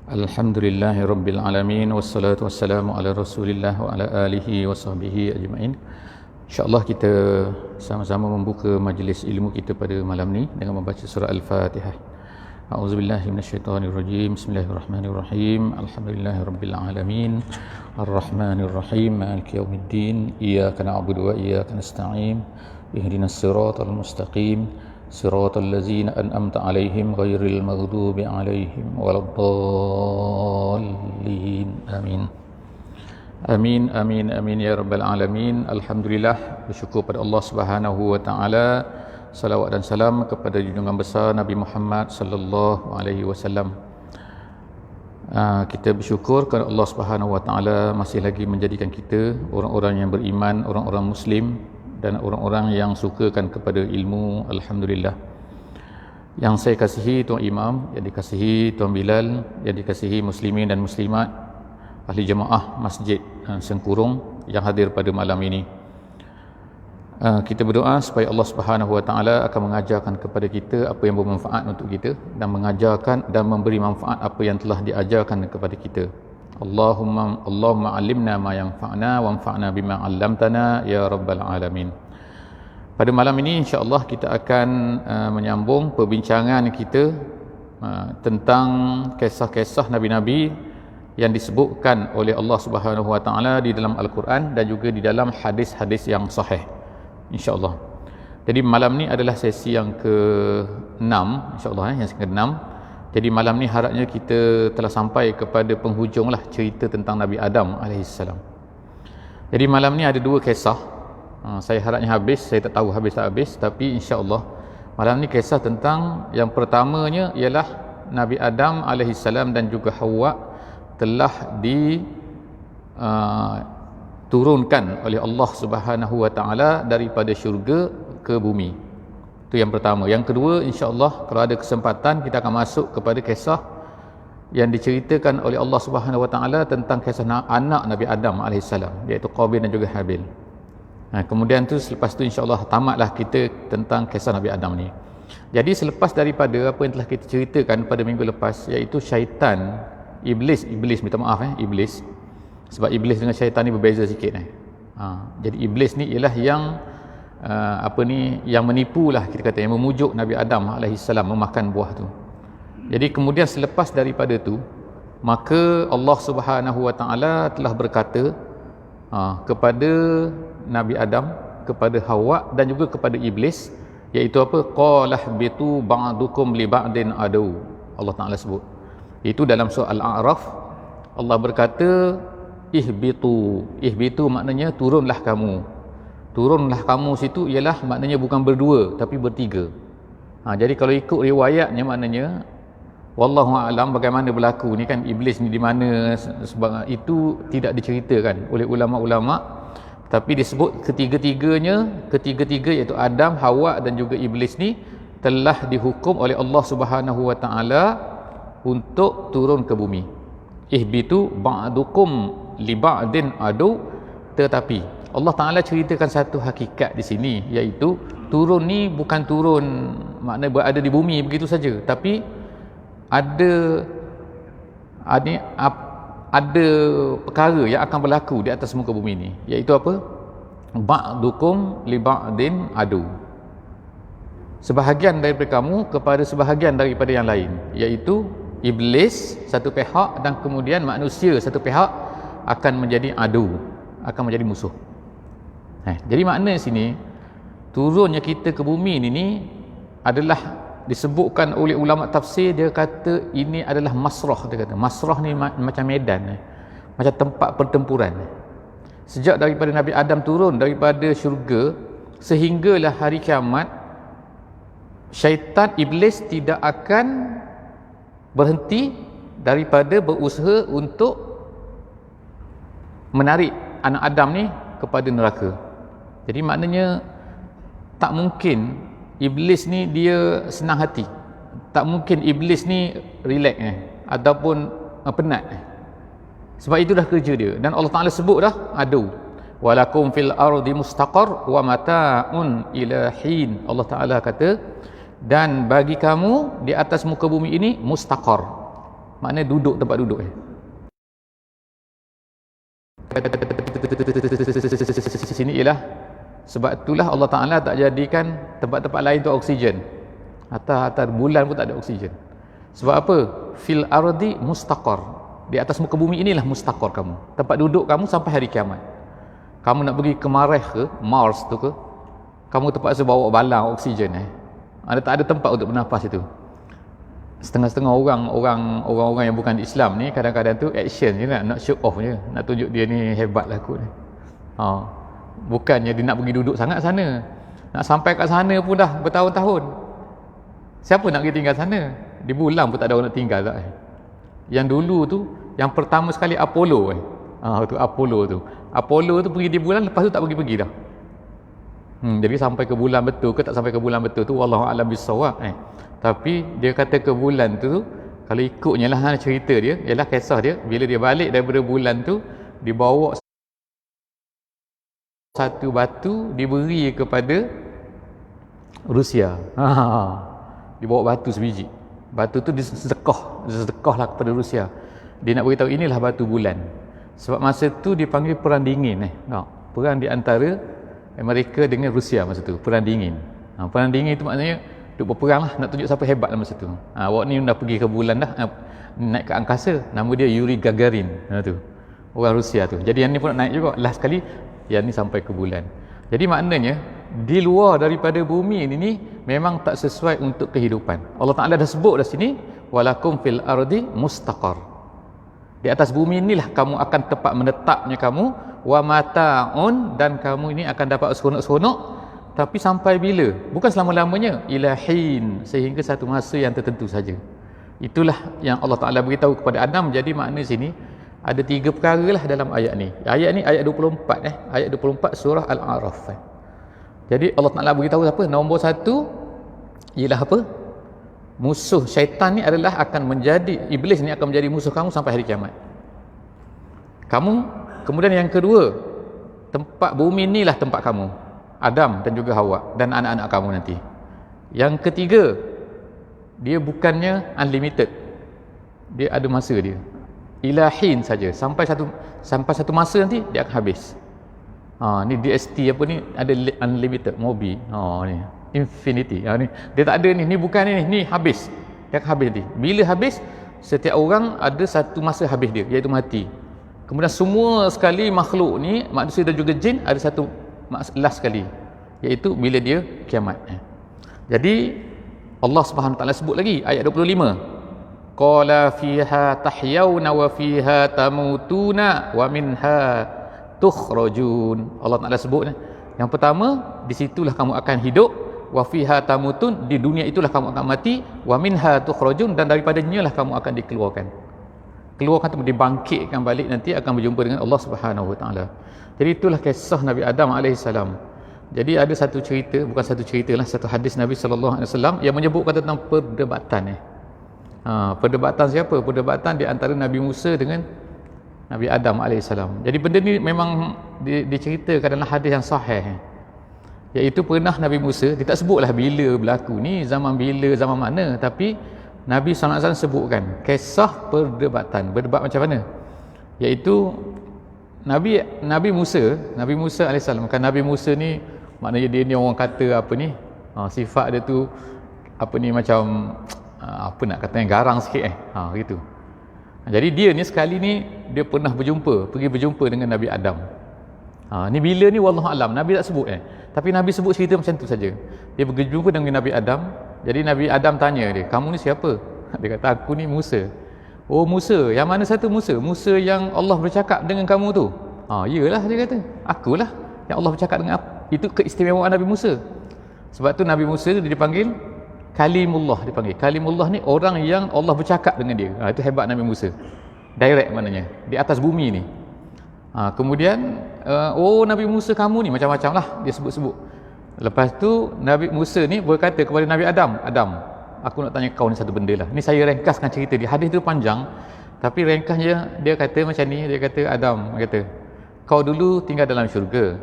Alhamdulillahi Rabbil Alamin. Wassalatu wassalamu ala Rasulillah wa ala alihi wa sahbihi ajma'in. InsyaAllah kita sama-sama membuka majlis ilmu kita pada malam ni dengan membaca surah Al-Fatihah. A'udzubillahi minasyaitanirrajim. Bismillahirrahmanirrahim. Alhamdulillahi Rabbil Alamin. Ar-Rahmanirrahim. Maliki yaumiddin. Iyyaka na'budu wa iyyaka nasta'in. Ihdinas siratal mustaqim. صراط الذين أنعمت عليهم غير المغضوب عليهم ولا الضالين آمين آمين آمين آمين يا رب العالمين. Alhamdulillah, bersyukur pada Allah Subhanahu wa taala, salawat dan salam kepada junjungan besar Nabi Muhammad sallallahu alaihi wasallam. Kita bersyukur kerana Allah Subhanahu wa taala masih lagi menjadikan kita orang-orang yang beriman, orang-orang muslim dan orang-orang yang sukakan kepada ilmu. Alhamdulillah. Yang saya kasihi Tuan Imam, yang dikasihi Tuan Bilal, yang dikasihi muslimin dan muslimat, ahli jemaah Masjid Sengkurung yang hadir pada malam ini. Kita berdoa supaya Allah Subhanahu wa taala akan mengajarkan kepada kita apa yang bermanfaat untuk kita dan mengajarkan dan memberi manfaat apa yang telah diajarkan kepada kita. Allahumma alimna ma yanfa'na wanfa'na bima 'allamtana ya rabbal alamin. Pada malam ini insya-Allah kita akan menyambung perbincangan kita tentang kisah-kisah nabi-nabi yang disebutkan oleh Allah Subhanahu wa taala di dalam Al-Quran dan juga di dalam hadis-hadis yang sahih, insya-Allah. Jadi malam ni adalah sesi yang ke-6, insya-Allah, yang ke-6. Jadi malam ni harapnya kita telah sampai kepada penghujung lah cerita tentang Nabi Adam AS. Jadi malam ni ada dua kisah. Saya harapnya habis, saya tak tahu habis tak habis, tapi insya-Allah malam ni kisah tentang yang pertamanya ialah Nabi Adam AS dan juga Hawa telah diturunkan oleh Allah Subhanahu wa taala daripada syurga ke bumi. Itu yang pertama. Yang kedua, insya-Allah kalau ada kesempatan kita akan masuk kepada kisah yang diceritakan oleh Allah Subhanahu wa taala tentang kisah anak Nabi Adam AS, iaitu Qabil dan juga Habil. Kemudian tu selepas tu insya-Allah tamatlah kita tentang kisah Nabi Adam ni. Jadi selepas daripada apa yang telah kita ceritakan pada minggu lepas, iaitu syaitan, iblis, minta maaf iblis. Sebab iblis dengan syaitan ni berbeza sikit. Jadi iblis ni ialah yang yang menipulah, kita kata, yang memujuk Nabi Adam AS memakan buah tu. Jadi kemudian selepas daripada tu, maka Allah Subhanahu wa taala telah berkata kepada Nabi Adam, kepada Hawa dan juga kepada iblis, iaitu apa? Qalah bitu ba'dukum li ba'din adu. Allah Taala sebut itu dalam surah Al-A'raf. Allah berkata ihbitu maknanya turunlah kamu. Turunlah kamu situ ialah maknanya bukan berdua tapi bertiga. Jadi kalau ikut riwayatnya maknanya wallahu a'lam bagaimana berlaku ni kan, iblis ni di mana, sebab itu tidak diceritakan oleh ulama-ulama, tapi disebut ketiga-tiga iaitu Adam, Hawa dan juga iblis ni telah dihukum oleh Allah Subhanahu wa taala untuk turun ke bumi. Ihbitu ba'dukum li ba'din adu, tetapi Allah Ta'ala ceritakan satu hakikat di sini, iaitu turun ni bukan turun makna berada di bumi begitu saja, tapi ada perkara yang akan berlaku di atas muka bumi ni, iaitu apa? Ba'dukum li ba'din adu. Sebahagian daripada kamu kepada sebahagian daripada yang lain, iaitu iblis satu pihak dan kemudian manusia satu pihak akan menjadi adu, akan menjadi musuh. Jadi makna sini turunnya kita ke bumi ini adalah disebutkan oleh ulama tafsir, dia kata ini adalah masrah. Dia kata masrah ni macam medan, macam tempat pertempuran. Sejak daripada Nabi Adam turun daripada syurga sehinggalah hari kiamat, syaitan iblis tidak akan berhenti daripada berusaha untuk menarik anak Adam ni kepada neraka. Jadi maknanya tak mungkin iblis ni dia senang hati, tak mungkin iblis ni relax ataupun penat. Sebab itu dah kerja dia. Dan Allah Ta'ala sebut dah adu, walakum fil ardi mustaqar wa mata'un ila hin. Allah Ta'ala kata, dan bagi kamu di atas muka bumi ini mustaqar, Maknanya duduk tempat duduk sini ialah sebab itulah Allah Ta'ala tak jadikan tempat-tempat lain tu oksigen. Atas bulan pun tak ada oksigen. Sebab apa? Fil ardi mustaqar. Di atas muka bumi inilah mustaqar kamu. Tempat duduk kamu sampai hari kiamat. Kamu nak pergi ke Mareh ke, Mars tu ke, kamu terpaksa bawa balang oksigen tak ada tempat untuk bernafas itu. Setengah-setengah orang yang bukan Islam ni kadang-kadang tu action je nak show off je, nak tunjuk dia ni hebat lah aku ni. Bukannya dia nak pergi duduk sangat sana. Nak sampai kat sana pun dah bertahun-tahun. Siapa nak pergi tinggal sana? Di bulan pun tak ada orang nak tinggal tak. Yang dulu tu, yang pertama sekali Apollo tu Apollo tu pergi di bulan, lepas tu tak pergi dah. Jadi sampai ke bulan betul ke tak sampai ke bulan betul tu wallahu a'lam bissawab. Tapi dia kata ke bulan tu kalau ikutnya lah cerita dia, ialah kisah dia bila dia balik daripada bulan tu, dibawa satu batu diberi kepada Rusia. Dibawa batu sebiji. Batu tu disedekah lah kepada Rusia. Dia nak beritahu inilah batu bulan. Sebab masa tu dipanggil perang dingin perang di antara Amerika dengan Rusia masa tu, perang dingin. Perang dingin itu maknanya duk berperang lah, nak tunjuk siapa hebat lah masa tu. Awak ni dah pergi ke bulan dah, naik ke angkasa, nama dia Yuri Gagarin tu, orang Rusia tu. Jadi yang ni pun nak naik juga, last sekali yang ni sampai ke bulan. Jadi maknanya di luar daripada bumi ini memang tak sesuai untuk kehidupan. Allah Ta'ala dah sebut dah sini, walakum fil ardi mustaqar. Di atas bumi inilah kamu akan tempat menetapnya kamu, wa mata'un, dan kamu ini akan dapat seronok-seronok. Tapi sampai bila? Bukan selama-lamanya, ilahin, sehingga satu masa yang tertentu saja. Itulah yang Allah Ta'ala beritahu kepada Adam. Jadi makna sini ada 3 perkara lah dalam ayat ni. Ayat ni ayat 24 ayat 24 surah Al-A'raf. Jadi Allah Ta'ala beritahu apa? Nombor 1 ialah apa? Musuh syaitan ni adalah akan menjadi, iblis ni akan menjadi musuh kamu sampai hari kiamat. Kemudian yang kedua, tempat bumi inilah tempat kamu, Adam dan juga Hawa dan anak-anak kamu nanti. Yang ketiga, dia bukannya unlimited, dia ada masa dia, ilahin saja, sampai satu masa nanti dia akan habis. Ni DST apa ni, ada unlimited Mobi, ni infinity. Ni dia tak ada ni bukan ni habis, dia akan habis nanti. Bila habis, setiap orang ada satu masa habis dia, iaitu mati. Kemudian semua sekali makhluk ni, manusia dan juga jin, ada satu last sekali, iaitu bila dia kiamat. Jadi Allah Subhanahu Wa Taala sebut lagi ayat 25, qala fiha tahyawna wa fiha tamutuna wa minha tukhrajun. Allah Taala sebut yang pertama, di situlah kamu akan hidup, wa fiha tamutun, di dunia itulah kamu akan mati, wa minha tukhrajun, dan daripadanya lah kamu akan dikeluarkan atau dibangkitkan balik, nanti akan berjumpa dengan Allah Subhanahu Wa Taala. Jadi itulah kisah Nabi Adam alaihissalam. Jadi ada satu cerita, bukan satu cerita lah, satu hadis Nabi sallallahu alaihi wasallam yang menyebutkan tentang perdebatan perdebatan siapa? Perdebatan di antara Nabi Musa dengan Nabi Adam alaihissalam. Jadi benda ni memang diceritakan dalam hadis yang sahih, iaitu pernah Nabi Musa, dia tak sebutlah bila berlaku ni, zaman bila, zaman mana, tapi Nabi SAW sebutkan kisah perdebatan. Berdebat macam mana? Iaitu Nabi Musa AS, kan Nabi Musa ni maknanya dia ni orang kata apa ni, sifat dia tu apa ni, macam apa nak kata, yang garang sikit gitu. Jadi dia ni sekali ni dia pernah pergi berjumpa dengan Nabi Adam. Ni bila ni wallahu alam, Nabi tak sebut tapi Nabi sebut cerita macam tu saja. Dia berjumpa dengan Nabi Adam. Jadi Nabi Adam tanya dia, kamu ni siapa? Dia kata, aku ni Musa. Oh Musa, yang mana satu Musa? Musa yang Allah bercakap dengan kamu tu? Iyalah, dia kata, akulah yang Allah bercakap dengan aku. Itu keistimewaan Nabi Musa. Sebab tu Nabi Musa dia dipanggil Kalimullah, Kalimullah ni orang yang Allah bercakap dengan dia. Itu hebat Nabi Musa. Direct maknanya, di atas bumi ni. Kemudian Nabi Musa kamu ni macam-macam lah dia sebut-sebut. Lepas tu Nabi Musa ni berkata kepada Nabi Adam, aku nak tanya kau ni satu benda lah. Ni saya ringkaskan cerita dia, hadis tu panjang, tapi ringkasnya dia kata macam ni. Dia kata, Adam, dia kata, kau dulu tinggal dalam syurga,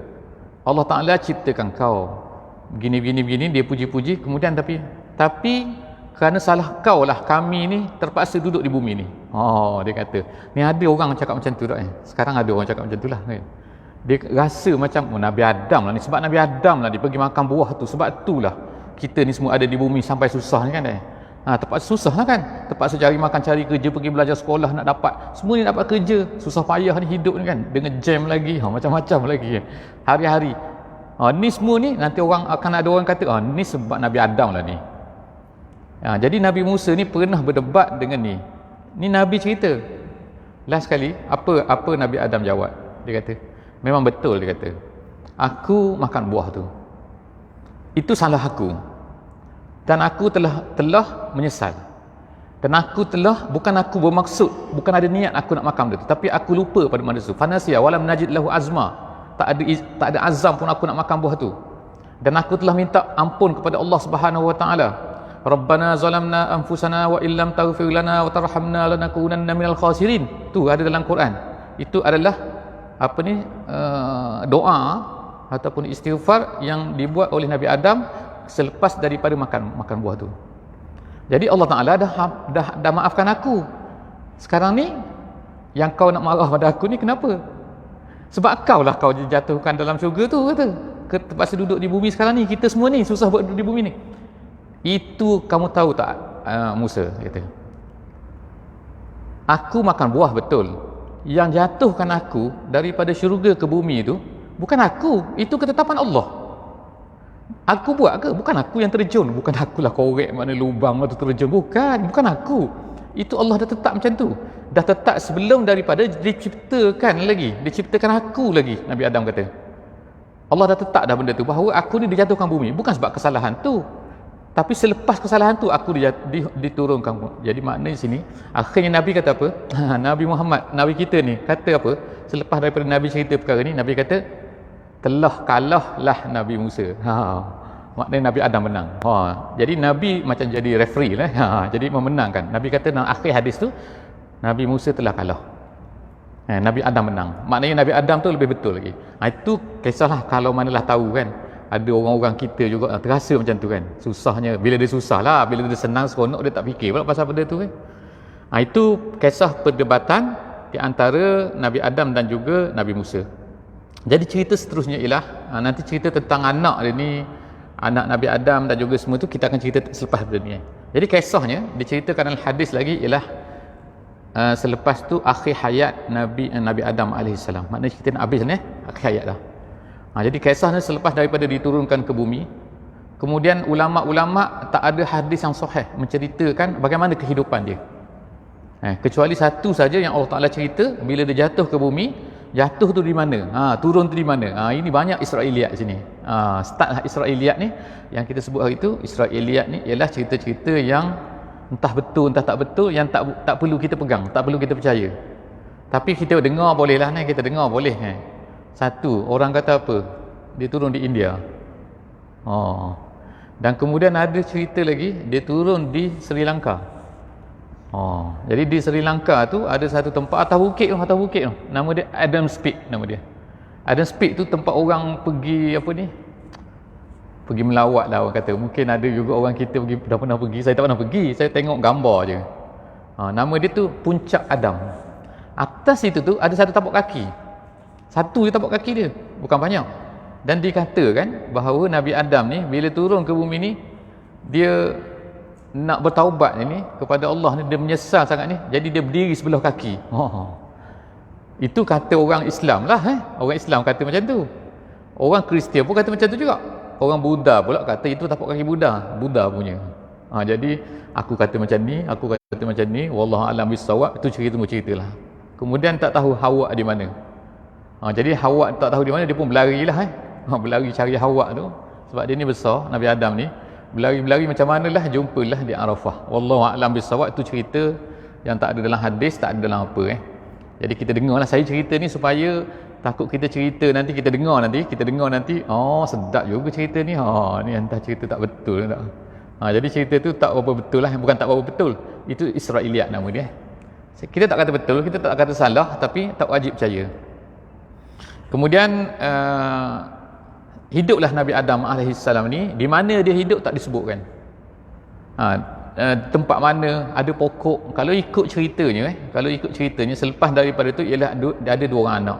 Allah Ta'ala ciptakan kau begini, dia puji-puji. Kemudian tapi kerana salah kau lah kami ni terpaksa duduk di bumi ni. Dia kata, ni ada orang cakap macam tu tak sekarang ada orang cakap macam tu lah kan. Dia rasa macam Nabi Adam lah ni, sebab Nabi Adam lah dia pergi makan buah tu, sebab itulah kita ni semua ada di bumi sampai susah ni kan terpaksa susah lah kan, terpaksa cari makan, cari kerja, pergi belajar sekolah nak dapat semua ni, dapat kerja, susah payah ni hidup ni kan, dengan jam lagi, macam-macam lagi hari-hari. Ni semua ni nanti orang akan ada orang kata ni sebab Nabi Adam lah ni. Jadi Nabi Musa ni pernah berdebat dengan ni Nabi cerita. Last sekali apa Nabi Adam jawab? Dia kata memang betul, dia kata aku makan buah tu, itu salah aku, dan aku telah menyesal, dan aku bukan aku bermaksud, bukan ada niat aku nak makan tu, tapi aku lupa pada masa tu, fanasiya walam najid lahu azma, tak ada azam pun aku nak makan buah tu, dan aku telah minta ampun kepada Allah Subhanahu wa taala. Rabbana zalamna anfusana wa illam taghfir lana wa tarhamna lanakunanna minal khasirin. Tu ada dalam Quran. Itu adalah doa ataupun istighfar yang dibuat oleh Nabi Adam selepas daripada makan buah tu. Jadi Allah Taala dah maafkan aku. Sekarang ni yang kau nak marah pada aku ni kenapa? Sebab kau lah kau dijatuhkan dalam syurga tu, kata. Terpaksa duduk di bumi sekarang ni, kita semua ni susah buat duduk di bumi ni. Itu kamu tahu tak, Musa kata, aku makan buah betul, yang jatuhkan aku daripada syurga ke bumi itu bukan aku, itu ketetapan Allah. Aku buat ke? Bukan aku yang terjun, bukan akulah korek mana lubang tu terjun, bukan aku. Itu Allah dah tetap macam tu, dah tetap sebelum daripada diciptakan aku lagi. Nabi Adam kata Allah dah tetap dah benda tu, bahawa aku ni dijatuhkan bumi bukan sebab kesalahan tu, tapi selepas kesalahan tu aku diturunkan. Jadi maknanya sini akhirnya Nabi kata apa? Nabi Muhammad, Nabi kita ni kata apa? Selepas daripada Nabi cerita perkara ni, Nabi kata telah kalahlah Nabi Musa. Maknanya Nabi Adam menang. Jadi Nabi macam jadi referee lah. Jadi memenangkan. Nabi kata dalam akhir hadis tu Nabi Musa telah kalah. Nabi Adam menang. Maknanya Nabi Adam tu lebih betul lagi. Itu kisahlah, kalau manalah tahu kan. Ada orang-orang kita juga terasa macam tu kan, susahnya, bila dia susah lah, bila dia senang seronok dia tak fikir pula pasal benda tu kan. Itu kisah perdebatan di antara Nabi Adam dan juga Nabi Musa. Jadi cerita seterusnya ialah nanti cerita tentang anak dia ni, anak Nabi Adam dan juga semua tu kita akan cerita selepas benda ni. Jadi kisahnya diceritakan dalam hadis lagi ialah selepas tu akhir hayat Nabi Adam AS. Maknanya cerita nak habis ni akhir hayat dah. Jadi kisahnya selepas daripada diturunkan ke bumi, kemudian ulama-ulama tak ada hadis yang sahih menceritakan bagaimana kehidupan dia, kecuali satu saja yang Allah Ta'ala cerita, bila dia jatuh ke bumi, jatuh tu di mana, turun tu di mana. Ini banyak Israiliyat sini. Startlah Israiliyat ni yang kita sebut hari tu. Israiliyat ni ialah cerita-cerita yang entah betul entah tak betul, yang tak perlu kita pegang, tak perlu kita percaya, tapi kita dengar boleh lah ni, kita dengar boleh Satu, orang kata apa? Dia turun di India. Dan kemudian ada cerita lagi, dia turun di Sri Lanka. Jadi di Sri Lanka tu ada satu tempat atas bukit tu. Nama dia Adams Peak, nama dia. Adams Peak tu tempat orang pergi pergi melawat lah orang kata. Mungkin ada juga orang kita dah pernah pergi. Saya tak pernah pergi, saya tengok gambar je. Nama dia tu Puncak Adam. Atas itu tu ada satu tapak kaki. Satu je tapak kaki dia, bukan banyak. Dan dikatakan bahawa Nabi Adam ni bila turun ke bumi ni, dia nak bertaubat ni kepada Allah ni, dia menyesal sangat ni, jadi dia berdiri sebelah kaki. Itu kata orang Islam lah. Orang Islam kata macam tu. Orang Kristian pun kata macam tu juga. Orang Buddha pula kata itu tapak kaki Buddha punya. Jadi aku kata macam ni, aku kata macam ni, wallahu a'lam bissawab. Itu ceritalah. Kemudian tak tahu Hawa di mana. Jadi Hawa tak tahu di mana, dia pun berlari lah. Berlari cari Hawa tu, sebab dia ni besar, Nabi Adam ni berlari macam manalah, jumpalah di Arafah. Wallahu a'lam bissawab. Itu cerita yang tak ada dalam hadis, tak ada dalam apa. Jadi kita dengarlah, saya cerita ni supaya takut kita cerita nanti kita dengar nanti sedap juga cerita ni, ni entah cerita tak betul tak. Jadi cerita tu tak berapa betul lah, bukan tak berapa betul, itu Israiliyat nama dia. Kita tak kata betul, kita tak kata salah, tapi tak wajib percaya. Kemudian hiduplah Nabi Adam AS ni. Di mana dia hidup tak disebutkan. tempat mana, ada pokok. Kalau ikut ceritanya selepas daripada itu ialah ada dua orang anak.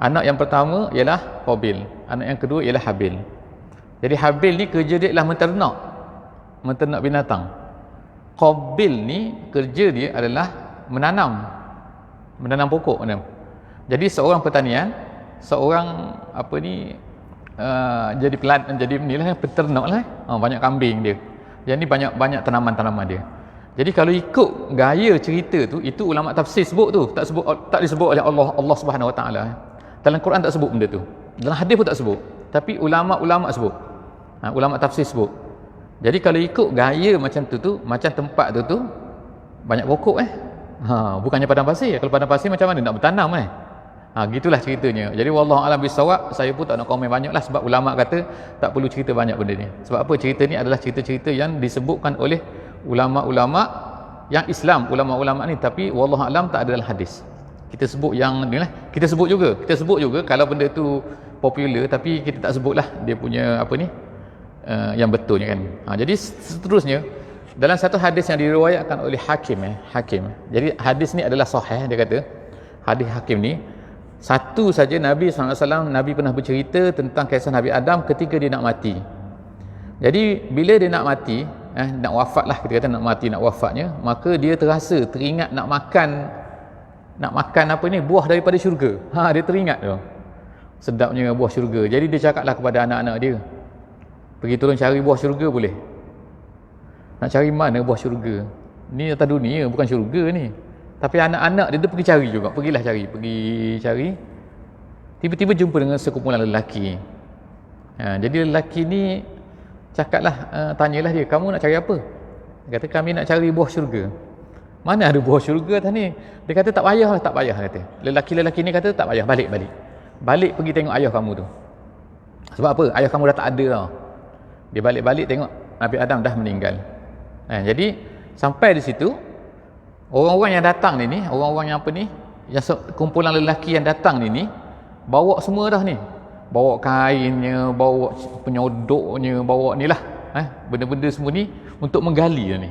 Anak yang pertama ialah Qabil, anak yang kedua ialah Habil. Jadi Habil ni kerja dia ialah menternak binatang. Qabil ni kerja dia adalah menanam pokok. Jadi seorang pertanian, seorang jadi inilah peternak lah. Banyak kambing dia. Jadi banyak tanaman-tanaman dia. Jadi kalau ikut gaya cerita tu, itu ulama tafsir sebut tu, tak disebut oleh Allah Subhanahu Wa Taala. Dalam Quran tak sebut benda tu. Dalam hadis pun tak sebut. Tapi ulama sebut. Ulama tafsir sebut. Jadi kalau ikut gaya macam tu macam tempat tu banyak pokok bukannya padang pasir. Kalau padang pasir macam mana nak bertanam gitulah ceritanya. Jadi wallahu alam bisawab, saya pun tak nak komen banyaklah sebab ulama kata tak perlu cerita banyak benda ni. Sebab apa? Cerita ni adalah cerita-cerita yang disebutkan oleh ulama-ulama yang Islam, ulama-ulama ni, tapi wallahu alam tak ada dalam hadis. Kita sebut yang ni lah. Kita sebut juga kalau benda tu popular, tapi kita tak sebutlah dia punya yang betulnya kan. Jadi seterusnya dalam satu hadis yang diriwayatkan oleh Hakim. Jadi hadis ni adalah sahih, dia kata hadis Hakim ni satu saja Nabi SAW, Nabi pernah bercerita tentang kisah Nabi Adam ketika dia nak mati. Jadi bila dia nak mati, nak wafat lah, kita kata nak wafatnya, maka dia teringat nak makan buah daripada syurga. Dia teringat tu sedapnya buah syurga. Jadi dia cakaplah kepada anak-anak dia, pergi turun cari buah syurga boleh. Nak cari mana buah syurga? Ni atas dunia, bukan syurga ni. Tapi anak-anak dia pergi cari juga. Pergi cari. Tiba-tiba jumpa dengan sekumpulan lelaki. Jadi lelaki ni cakaplah, tanyalah dia, kamu nak cari apa? Dia kata, kami nak cari buah syurga. Mana ada buah syurga atas ni? Dia kata, tak payah kata. Lelaki ni kata, tak payah, balik pergi tengok ayah kamu tu. Sebab apa? Ayah kamu dah tak ada tau. Dia balik tengok Nabi Adam dah meninggal. Jadi sampai di situ, orang-orang yang datang ni, yang kumpulan lelaki yang datang ni bawa semua dah ni. Bawa kainnya, bawa penyodoknya, bawa ni lah, benda-benda semua ni untuk menggali ni.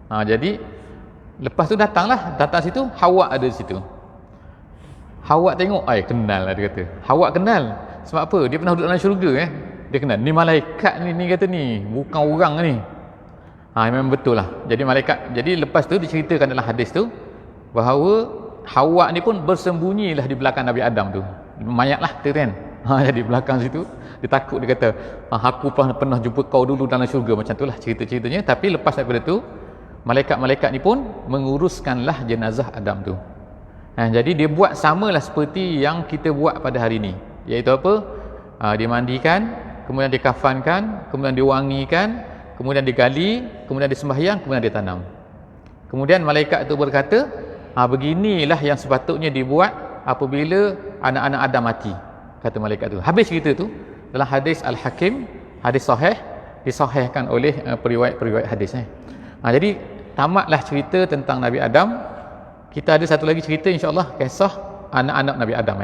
Jadi lepas tu datang situ, Hawa ada di situ. Hawa tengok, kenal lah dia kata. Hawa kenal. Sebab apa? Dia pernah duduk dalam syurga Dia kenal. Ni malaikat ni kata ni, bukan orang ni. Memang betul lah. Jadi lepas tu diceritakan dalam hadis tu bahawa Hawa ni pun bersembunyilah di belakang Nabi Adam tu. Mayat lah kata kan. Jadi belakang situ dia takut, dia kata, aku pernah jumpa kau dulu dalam syurga, macam tu lah cerita-ceritanya. Tapi lepas daripada tu, malaikat-malaikat ni pun menguruskanlah jenazah Adam tu. Jadi dia buat samalah seperti yang kita buat pada hari ni, iaitu apa? Dimandikan, kemudian dikafankan, kemudian diwangikan, kemudian digali, kemudian disembahyang, kemudian ditanam. Kemudian malaikat itu berkata, beginilah yang sepatutnya dibuat apabila anak-anak Adam mati, kata malaikat itu. Habis cerita tu dalam hadis Al-Hakim, hadis sahih, disahihkan oleh periwayat hadis. Jadi tamatlah cerita tentang Nabi Adam. Kita ada satu lagi cerita insya-Allah, kisah anak-anak Nabi Adam.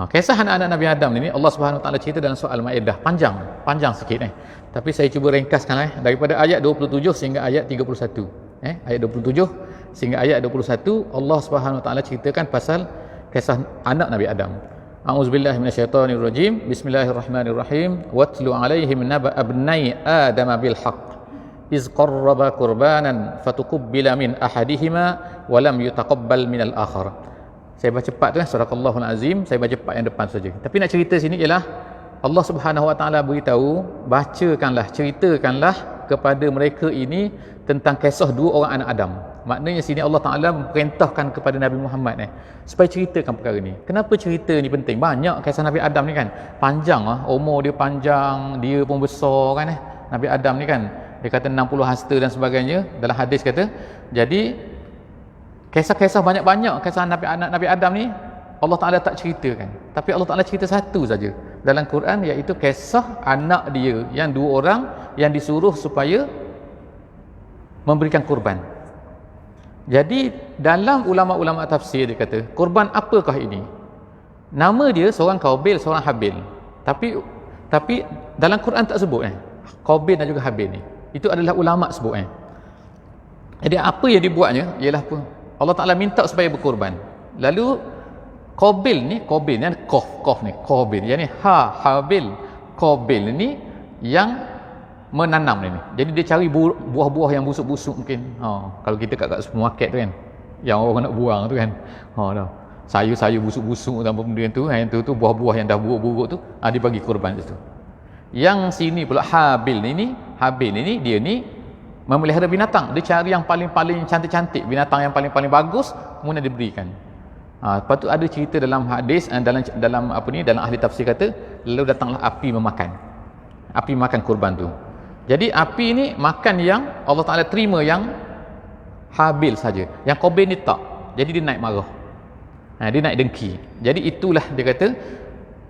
Kisah anak-anak Nabi Adam ini Allah Subhanahu Wa Taala cerita dalam surah Al-Maidah, panjang sikit tapi saya cuba ringkaskan daripada ayat 27 sehingga ayat 31. Ayat 27 sehingga ayat 21 Allah Subhanahu Wa Taala ceritakan pasal kisah anak Nabi Adam. A'udzubillahi minasyaitonirrajim. Bismillahirrahmanirrahim. Watlu 'alaihim naba abnai Adam bil haqq iz qarraba qurbanan fatuqbila min ahadihima wa lam yutaqabbal min al-akhar. Saya baca cepat tu surahul azim, saya baca cepat yang depan saja. Tapi nak cerita sini ialah Allah Subhanahu Wa Taala beritahu, ceritakanlah kepada mereka ini tentang kisah dua orang anak Adam. Maknanya sini Allah Taala perintahkan kepada Nabi Muhammad supaya ceritakan perkara ni. Kenapa cerita ni penting? Banyak kisah Nabi Adam ni kan. Panjang umur dia panjang, dia pun besar kan Nabi Adam ni kan. Dia kata 60 hasta dan sebagainya dalam hadis kata. Jadi kisah-kisah banyak-banyak kisah anak Nabi Adam ni Allah Taala tak ceritakan. Tapi Allah Taala cerita satu saja dalam Quran, iaitu kisah anak dia yang dua orang yang disuruh supaya memberikan kurban. Jadi dalam ulama-ulama tafsir dia kata, kurban apakah ini? Nama dia seorang Qabil, seorang Habil. Tapi dalam Quran tak sebut Qabil dan juga Habil ni. Itu adalah ulama sebut Jadi apa yang dibuatnya ialah apa? Allah Ta'ala minta supaya berkorban. Lalu Qabil ni Qaf ni Qabil, yani Habil. Qabil ni yang menanam ni. Jadi dia cari buah-buah yang busuk-busuk mungkin. Kalau kita kat supermarket tu kan, yang orang nak buang tu kan. Dah. Sayur-sayur busuk-busuk tanpa benda tu, yang tu buah-buah yang dah buruk-buruk tu, dia bagi korban situ. Yang sini pula Habil ni dia ni memelihara binatang. Dia cari yang paling-paling cantik-cantik, binatang yang paling-paling bagus, kemudian diberikan. Lepas tu ada cerita dalam hadis, dalam ahli tafsir kata, lalu datanglah api makan korban tu. Jadi api ni makan yang Allah Ta'ala terima yang Habil saja, yang Qabil ni tak. Jadi dia naik marah, dia naik dengki. Jadi itulah dia kata,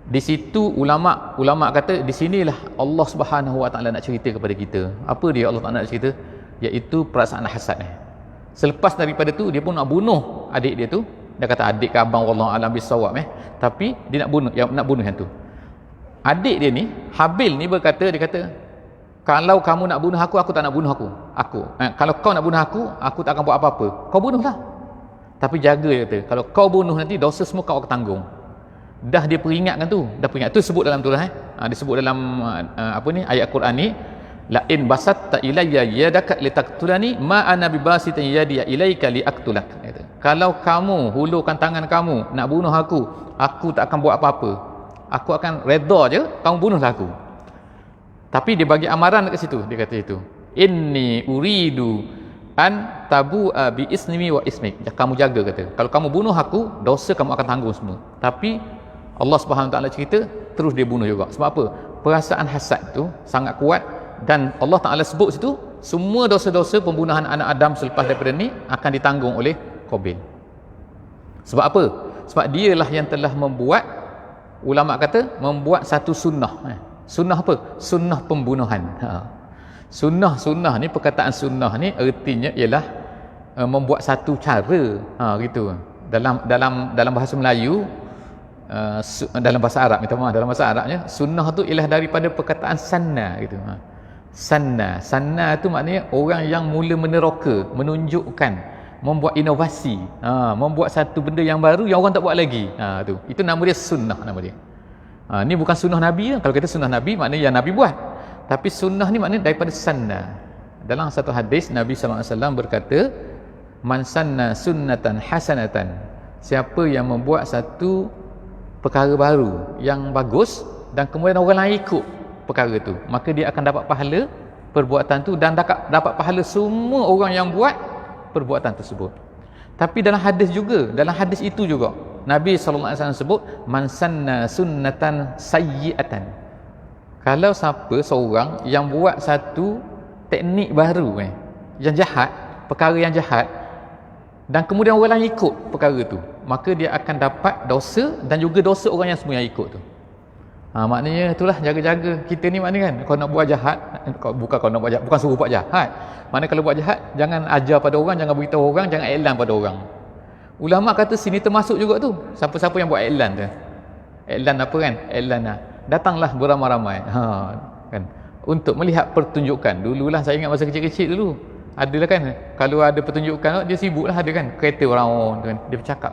di situ ulama kata, di sinilah Allah Subhanahu Wa Ta'ala nak cerita kepada kita. Apa dia Allah Ta'ala nak cerita? Iaitu perasaan hasad ni. Selepas daripada tu dia pun nak bunuh adik dia tu. Dia kata adik ke abang, wallahu alam bisawab, tapi dia nak bunuh yang tu. Adik dia ni Habil ni berkata, dia kata, kalau kamu nak bunuh aku tak nak bunuh aku. Kalau kau nak bunuh aku tak akan buat apa-apa. Kau bunuhlah. Tapi jaga, dia kata, kalau kau bunuh nanti dosa semua kau akan tanggung. Dah dia peringatkan tu, tu sebut dalam tu lah. Disebut dalam ayat Quran ni, la in basatta ilayya yadaka litaqtulani ma ana bibasitin yadi ilayka liaqtulak. Kalau kamu hulurkan tangan kamu nak bunuh aku tak akan buat apa-apa. Aku akan redha je kamu bunuhlah aku. Tapi dia bagi amaran dekat situ, dia kata itu, inni uridu an tabu'a bi ismi wa ismik. Kamu jaga, kata, kalau kamu bunuh aku, dosa kamu akan tanggung semua. Tapi Allah Subhanahu Wa Taala cerita, terus dia bunuh juga. Sebab apa? Perasaan hasad tu sangat kuat, dan Allah Taala sebut situ, semua dosa-dosa pembunuhan anak Adam selepas daripada ni akan ditanggung oleh Qabil. Sebab apa? Sebab dialah yang telah membuat, ulama kata, membuat satu sunnah. Sunnah apa? Sunnah pembunuhan. Sunnah ni, perkataan sunnah ni ertinya ialah membuat satu cara, gitu. Dalam bahasa Melayu, dalam bahasa Arab, dalam bahasa Arabnya sunnah tu ialah daripada perkataan sanna, gitu. Sanna tu maknanya orang yang mula meneroka, menunjukkan, membuat inovasi, membuat satu benda yang baru yang orang tak buat lagi. Itu nama dia sunnah, nama dia. Ni bukan sunnah Nabi. Kalau kita sunnah Nabi, maknanya yang Nabi buat. Tapi sunnah ni maknanya daripada sanna. Dalam satu hadis Nabi SAW berkata, man sanna sunnatan hasanatan, siapa yang membuat satu perkara baru yang bagus dan kemudian orang lain ikut perkara tu, maka dia akan dapat pahala perbuatan tu, dan dapat pahala semua orang yang buat perbuatan tersebut. Tapi dalam hadis itu juga Nabi SAW sebut, man sanna sunnatan sayyi'atan, kalau siapa seorang yang buat satu teknik baru yang jahat, perkara yang jahat, dan kemudian orang lain ikut perkara tu, maka dia akan dapat dosa dan juga dosa orang yang semua yang ikut tu. Maknanya itulah, jaga-jaga kita ni. Maknanya kan, kalau nak buat jahat, bukan suruh buat jahat, maknanya kalau buat jahat, jangan ajar pada orang, jangan beritahu orang, jangan iklan pada orang. Ulama kata sini termasuk juga tu, siapa-siapa yang buat iklan tu, iklan apa kan, iklan datanglah beramai-ramai, kan, untuk melihat pertunjukan. Dululah saya ingat masa kecil-kecil dulu, adalah kan, kalau ada pertunjukan dia sibuklah, ada kan kereta orang kan, dia bercakap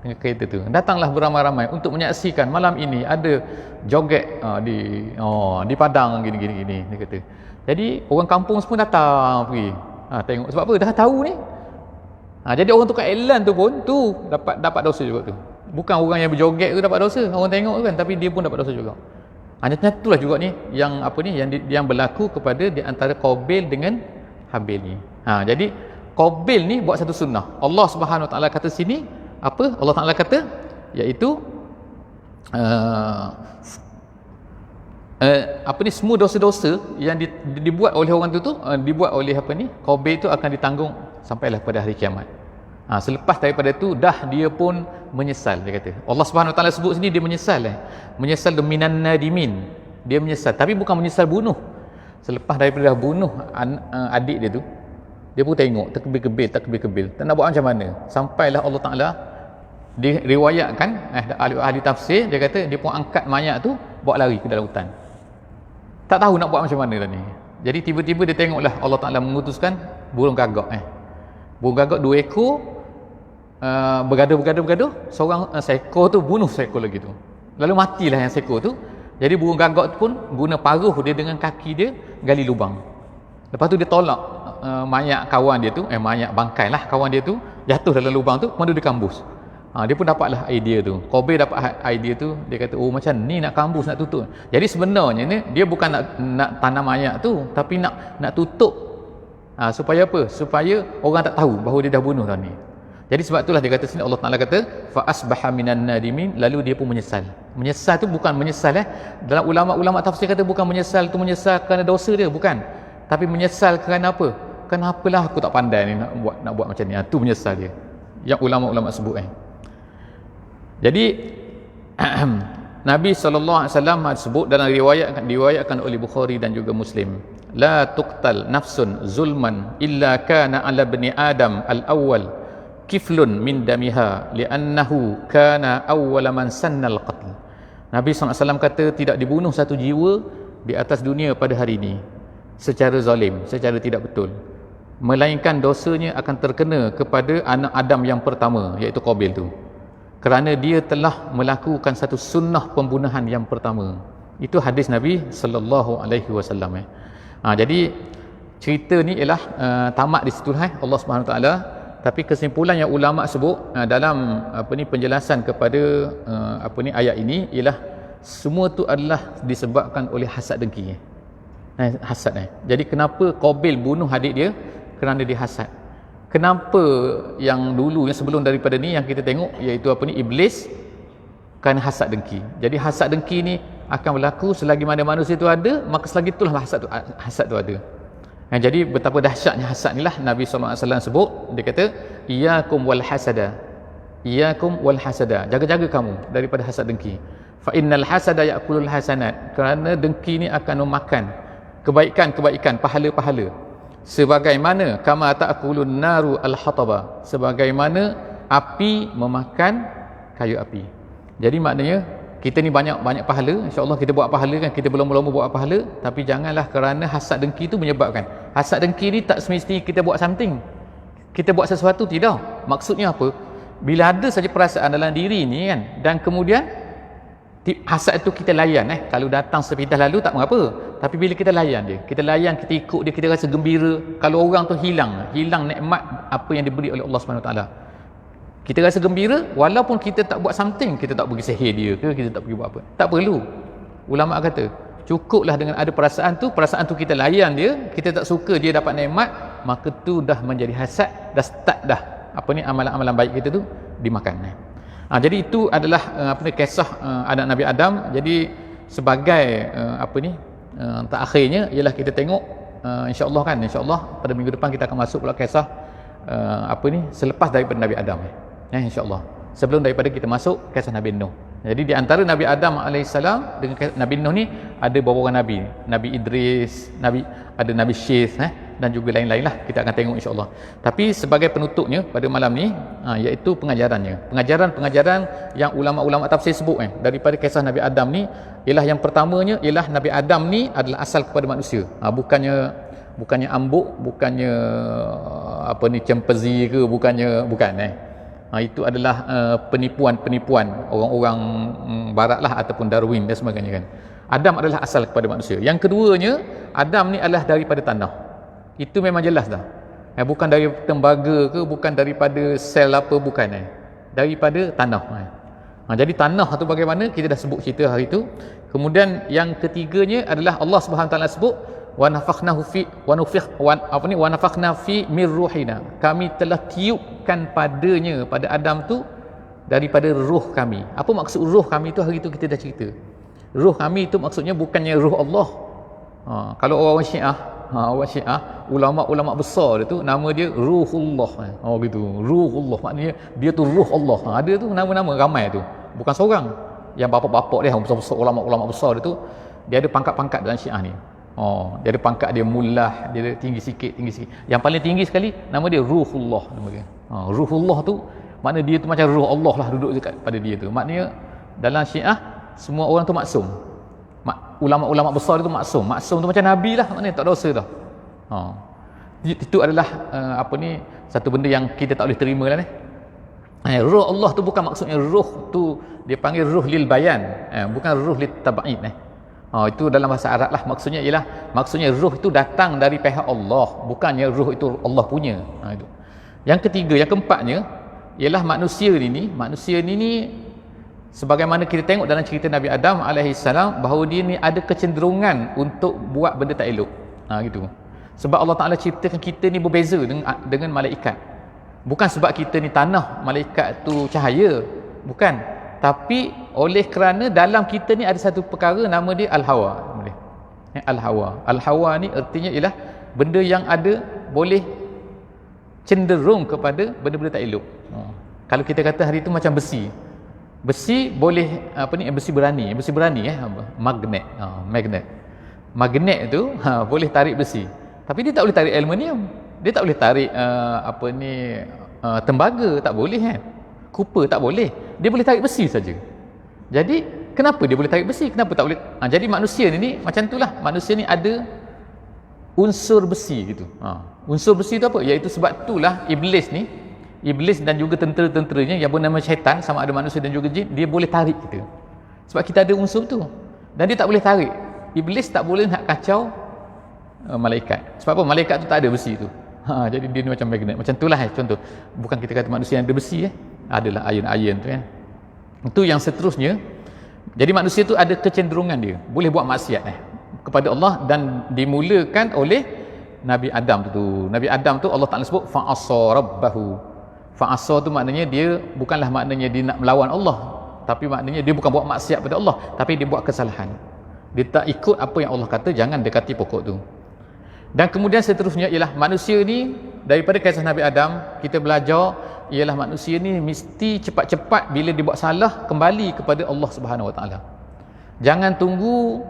dengan kereta tu, datanglah beramai-ramai untuk menyaksikan malam ini ada joget di padang gini dia kata. Jadi orang kampung semua datang pergi tengok. Sebab apa? Dah tahu ni. Jadi orang tukar iklan tu pun dapat dosa juga tu. Bukan orang yang berjoget tu dapat dosa, orang tengok tu kan, tapi dia pun dapat dosa juga. Itulah juga ni yang berlaku kepada di antara Qabil dengan Habil ni. Jadi Qabil ni buat satu sunnah. Allah Subhanahu Wa Taala kata sini apa? Allah Taala kata, iaitu semua dosa-dosa yang dibuat oleh orang tu dibuat oleh Qabil tu akan ditanggung sampailah pada hari kiamat. Selepas daripada tu dah dia pun menyesal, dia kata. Allah Subhanahu Wa Taala sebut sini dia menyesal. Menyesal minan nadimin. Dia menyesal, tapi bukan menyesal bunuh. Selepas daripada dah bunuh adik dia tu, dia pun tengok terkebil-kebil, tak nak buat macam mana. Sampailah Allah Taala diriwayatkan, ahli tafsir dia kata dia pun angkat mayat tu bawa lari ke dalam hutan. Tak tahu nak buat macam mana dah ni. Jadi tiba-tiba dia tengoklah Allah Taala mengutuskan burung gagak. Burung gagak 2 ekor bergaduh, seorang seekor tu bunuh seekor lagi tu. Lalu matilah yang seekor tu. Jadi burung gagak tu pun guna paruh dia dengan kaki dia gali lubang. Lepas tu dia tolak mayat kawan dia tu, mayat bangkai lah kawan dia tu, jatuh dalam lubang tu, madu dia kambus. Dia pun dapatlah idea tu. Kobe dapat idea tu, dia kata, oh macam ni nak kambus, nak tutup. Jadi sebenarnya ni dia bukan nak tanam mayat tu, tapi nak tutup. Supaya apa? Supaya orang tak tahu bahawa dia dah bunuh tadi. Jadi sebab itulah dia kata sini, Allah Ta'ala kata fa asbaha minan nadimin, lalu dia pun menyesal. Menyesal tu bukan menyesal dalam ulama-ulama tafsir kata bukan menyesal tu menyesal kerana dosa dia, bukan. Tapi menyesal kerana apa? Kenapalah aku tak pandai ni nak buat macam ni. Tu menyesal dia. Yang ulama-ulama sebut Jadi Nabi SAW sebut dalam diriwayatkan oleh Bukhari dan juga Muslim, la tuqtal nafsun zulman illa kana ala bani Adam al-awwal kiflun min damiha li'annahu kana awwala man sannal qatl. Nabi SAW kata tidak dibunuh satu jiwa di atas dunia pada hari ini secara zalim, secara tidak betul, melainkan dosanya akan terkena kepada anak Adam yang pertama, iaitu Qabil tu, kerana dia telah melakukan satu sunnah pembunuhan yang pertama. Itu hadis Nabi SAW. Jadi cerita ni ialah tamat di situ Allah Subhanahu Wa Taala. Tapi kesimpulan yang ulama sebut dalam penjelasan kepada ayat ini ialah semua tu adalah disebabkan oleh hasad dengki. Hasad. Jadi kenapa Qabil bunuh adik dia? Kerana dia hasad. Kenapa yang dulu yang sebelum daripada ni yang kita tengok iaitu iblis, kerana hasad dengki. Jadi hasad dengki ni akan berlaku selagi mana manusia itu ada, maka selagi itulah hasad tu ada. Jadi betapa dahsyatnya hasad ni lah Nabi SAW sebut. Dia kata iyyakum wal hasada, iyyakum wal hasada, jaga-jaga kamu daripada hasad dengki. Fa innal hasada ya'kulul hasanat, kerana dengki ni akan memakan kebaikan-kebaikan, pahala-pahala. Sebagaimana kama ta'kulun naru al-hataba, sebagaimana api memakan kayu api. Jadi maknanya kita ni banyak pahala, insya-Allah kita buat pahala kan, kita belum buat pahala, tapi janganlah kerana hasad dengki itu menyebabkan. Hasad dengki ni tak semestinya kita buat something, kita buat sesuatu, tidak. Maksudnya apa? Bila ada saja perasaan dalam diri ni kan, dan kemudian hasad itu kita layan kalau datang sepintas lalu tak mengapa, tapi bila kita layan dia, kita ikut dia, kita rasa gembira. Kalau orang tu hilang nikmat apa yang diberi oleh Allah Subhanahu Wa Taala, kita rasa gembira walaupun kita tak buat something, kita tak pergi sihir dia ke, kita tak pergi buat apa, tak perlu. Ulama kata cukuplah dengan ada perasaan tu kita layan dia, kita tak suka dia dapat nikmat, maka tu dah menjadi hasad, dah start dah amalan-amalan baik kita tu dimakan. Jadi itu adalah kisah anak Nabi Adam. Jadi sebagai terakhirnya ialah kita tengok insya-Allah pada minggu depan kita akan masuk pula kisah selepas daripada Nabi Adam. InsyaAllah sebelum daripada kita masuk kisah Nabi Nuh. Jadi di antara Nabi Adam AS dengan Nabi Nuh ni ada beberapa Nabi, Nabi Idris, ada Nabi Syith dan juga lain-lain lah, kita akan tengok insyaAllah. Tapi sebagai penutupnya pada malam ni iaitu pengajaran yang ulama-ulama tafsir sebut daripada kisah Nabi Adam ni ialah yang pertamanya ialah Nabi Adam ni adalah asal kepada manusia. Bukannya ambuk, bukannya chimpanzee ke, bukan. Itu adalah penipuan orang-orang barat lah, ataupun Darwin dan sebagainya kan. Adam adalah asal kepada manusia. Yang keduanya, Adam ni adalah daripada tanah. Itu memang jelas dah. Bukan dari tembaga ke, bukan daripada sel apa, bukan. Daripada tanah. Jadi tanah tu bagaimana, kita dah sebut cerita hari tu. Kemudian yang ketiganya adalah Allah Subhanahu Taala sebut wa nafakhnahu fi wa nafakhna fi mir ruhina, kami telah tiupkan padanya, pada Adam tu daripada ruh kami. Apa maksud ruh kami tu? Hari tu kita dah cerita. Ruh kami tu maksudnya bukannya ruh Allah. Kalau orang Syiah, ulama-ulama besar dia tu nama dia Ruhullah. Gitu. Ruhullah maknanya dia tu ruh Allah. Ada tu nama-nama ramai tu. Bukan seorang. Yang bapak-bapak dia besar-besar, ulama-ulama besar dia tu, dia ada pangkat-pangkat dalam Syiah ni. Dia ada pangkat dia mullah, dia ada tinggi sikit. Yang paling tinggi sekali nama dia Ruhullah nama dia. Ruhullah tu makna dia tu macam ruh Allah lah duduk dekat pada dia tu. Maknanya dalam Syiah semua orang tu maksum. Ulama-ulama besar tu maksum. Maksum tu macam nabi lah, maknanya tak dosa dah. Itu adalah satu benda yang kita tak boleh terima lah ni. Ruh Allah tu bukan maksudnya ruh tu dia panggil ruh lil bayan, bukan ruh lit tab'id. Itu dalam bahasa Arab lah, maksudnya ruh itu datang dari pihak Allah, bukannya ruh itu Allah punya. Itu. Yang ketiga, yang keempatnya ialah manusia ni sebagaimana kita tengok dalam cerita Nabi Adam alaihissalam, bahawa dia ni ada kecenderungan untuk buat benda tak elok. Gitu. Sebab Allah Ta'ala ciptakan kita ni berbeza dengan malaikat. Bukan sebab kita ni tanah, malaikat tu cahaya, bukan. Tapi oleh kerana dalam kita ni ada satu perkara nama dia al-hawa. Al-hawa. Al-hawa ni artinya ialah benda yang ada boleh cenderung kepada benda-benda tak elok. Kalau kita kata hari itu macam besi. Besi boleh besi berani magnet. Magnet tu boleh tarik besi. Tapi dia tak boleh tarik aluminium. Dia tak boleh tarik tembaga, tak boleh kan. Copper tak boleh. Dia boleh tarik besi saja. Jadi kenapa dia boleh tarik besi? Kenapa tak boleh? Jadi manusia ni macam itulah. Manusia ni ada unsur besi gitu. Unsur besi tu apa? Iaitu sebab itulah iblis dan juga tentera-tenteranya yang bernama syaitan, sama ada manusia dan juga jin, dia boleh tarik kita. Sebab kita ada unsur tu. Dan dia tak boleh tarik. Iblis tak boleh nak kacau malaikat. Sebab apa? Malaikat tu tak ada besi tu. Jadi dia ni macam magnet. Macam itulah contoh. Bukan kita kata manusia yang ada besi adalah iron tu kan. Itu yang seterusnya. Jadi manusia tu ada kecenderungan dia boleh buat maksiat kepada Allah, dan dimulakan oleh Nabi Adam tu. Nabi Adam tu Allah Ta'ala sebut fa'asa rabbahu. Fa'asa tu maknanya dia bukanlah maknanya dia nak melawan Allah, tapi maknanya dia bukan buat maksiat pada Allah, tapi dia buat kesalahan. Dia tak ikut apa yang Allah kata, jangan dekati pokok tu. Dan kemudian seterusnya ialah manusia ni, daripada kisah Nabi Adam kita belajar ialah manusia ni mesti cepat-cepat bila dia buat salah kembali kepada Allah Subhanahu Wa Taala. Jangan tunggu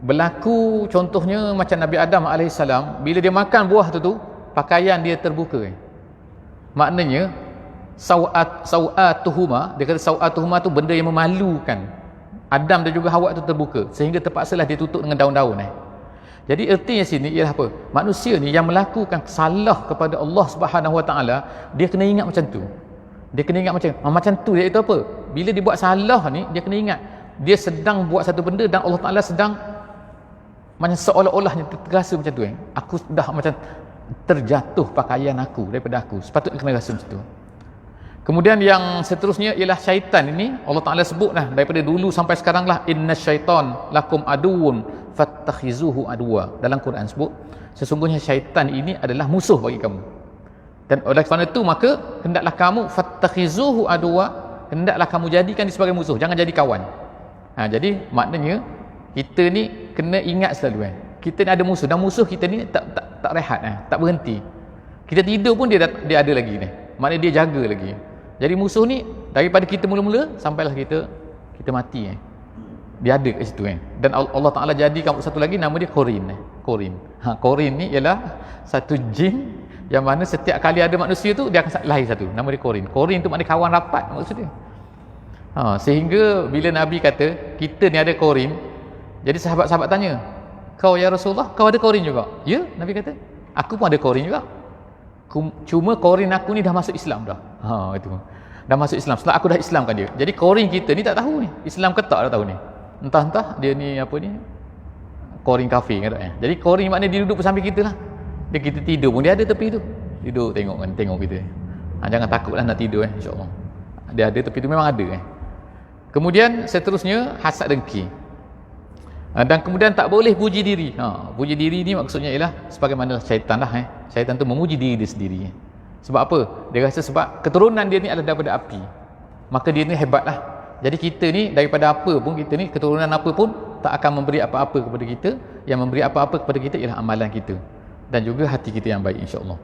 berlaku contohnya macam Nabi Adam alaihissalam, bila dia makan buah tu pakaian dia terbuka. Maknanya sau'atuhuma, dia kata sau'atuhuma tu benda yang memalukan. Adam dan juga Hawa tu terbuka sehingga terpaksalah dia tutup dengan daun-daun. Jadi ertinya sini ialah apa? Manusia ni yang melakukan salah kepada Allah Subhanahu Wa Taala, dia kena ingat macam tu. Dia kena ingat macam tu, iaitu apa? Bila dia buat salah ni, dia kena ingat dia sedang buat satu benda dan Allah Taala sedang macam seolah-olahnya terasa macam tu. Aku dah macam terjatuh pakaian aku daripada aku. Sepatutnya kena rasa macam tu. Kemudian yang seterusnya ialah syaitan ini. Allah Ta'ala sebutlah daripada dulu sampai sekarang lah, inna syaitan lakum aduun fattakhizuhu aduwa. Dalam Quran sebut sesungguhnya syaitan ini adalah musuh bagi kamu, dan oleh kerana itu maka hendaklah kamu fattakhizuhu aduwa, hendaklah kamu jadikan dia sebagai musuh, jangan jadi kawan. Jadi maknanya kita ni kena ingat selalu kita ni ada musuh, dan musuh kita ni tak rehat, tak berhenti. Kita tidur pun dia ada lagi ni, maknanya dia jaga lagi. Jadi musuh ni daripada kita mula-mula sampailah kita mati. Dia ada kat situ. Dan Allah Ta'ala jadikan satu lagi nama dia Qorin. Qorin ni ialah satu jin yang mana setiap kali ada manusia tu dia akan lahir satu, nama dia Qorin. Qorin tu maknanya kawan rapat maksud dia. Sehingga bila Nabi kata kita ni ada Qorin, jadi sahabat-sahabat tanya, kau ya Rasulullah, kau ada Qorin juga? Ya, Nabi kata, aku pun ada Qorin juga. Cuma Qorin aku ni dah masuk Islam dah. Itu. Dah masuk Islam. Setelah aku dah Islamkan dia. Jadi Qorin kita ni tak tahu ni Islam ke tak, dah tahu ni. Entah-entah dia ni Qorin kafir kan. Jadi Qorin maknanya dia duduk bersama kita lah. Dia kita tidur pun dia ada tepi tu. Duduk tengok kita. Jangan takutlah nak tidur insya-Allah. Dia ada tepi tu, memang ada. Kemudian seterusnya hasad dengki. Dan kemudian tak boleh puji diri. Puji diri ni maksudnya ialah sebagaimana syaitan lah. Syaitan tu memuji diri dia sendiri. Sebab apa? Dia rasa sebab keturunan dia ni adalah daripada api, maka dia ni hebat lah. Jadi kita ni daripada apa pun, kita ni keturunan apa pun tak akan memberi apa-apa kepada kita. Yang memberi apa-apa kepada kita ialah amalan kita dan juga hati kita yang baik, insya-Allah.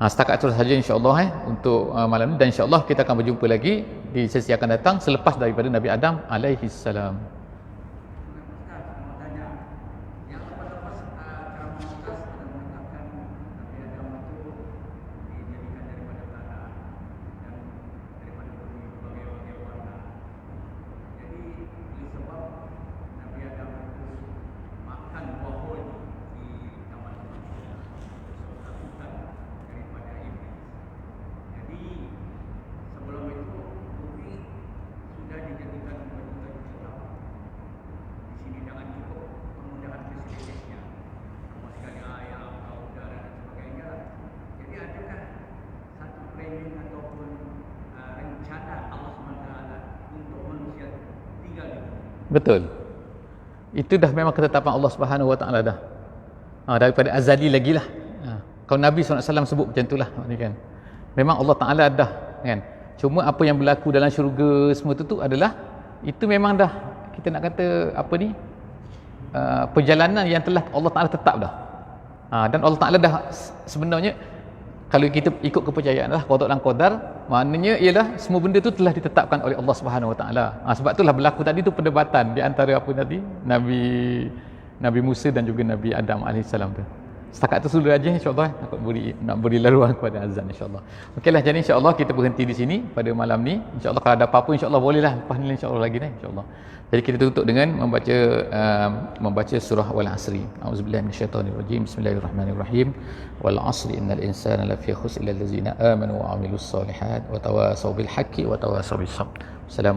Setakat itu saja insya-Allah untuk malam ni, dan insya-Allah kita akan berjumpa lagi di sesi akan datang selepas daripada Nabi Adam alaihi salam. Betul. Itu dah memang ketetapan Allah Subhanahu Wa Taala dah. Daripada azali lagi lah. Kalau Nabi SAW sebut macam itulah kan. Memang Allah Taala dah kan. Cuma apa yang berlaku dalam syurga semua tu adalah itu memang dah kita nak kata apa ni? Perjalanan yang telah Allah Taala tetap dah. Dan Allah Taala dah sebenarnya kalau kita ikut kepercayaan lah qada dan qadar, maknanya ialah semua benda tu telah ditetapkan oleh Allah Subhanahu Wa Taala. Sebab itulah berlaku tadi tu perdebatan di antara apa tadi Nabi Musa dan juga Nabi Adam alaihissalam tu. Setakat tu sudah aja insya-Allah, nak beri laluan kepada azan insya-Allah. Okeylah, jadi insya-Allah kita berhenti di sini pada malam ni. Insya-Allah kalau ada apa-apa insya-Allah bolehlah lepas ni insya-Allah lagi ni insya-Allah. Jadi kita tutup dengan membaca surah Wal Asri. Auzubillahi minasyaitonirrajim. Bismillahirrahmanirrahim. Wal 'asri innal insana lafi khusr illa allazina amanu wa 'amilus solihat wa tawasaw bil haqqi wa tawasaw bis sabr.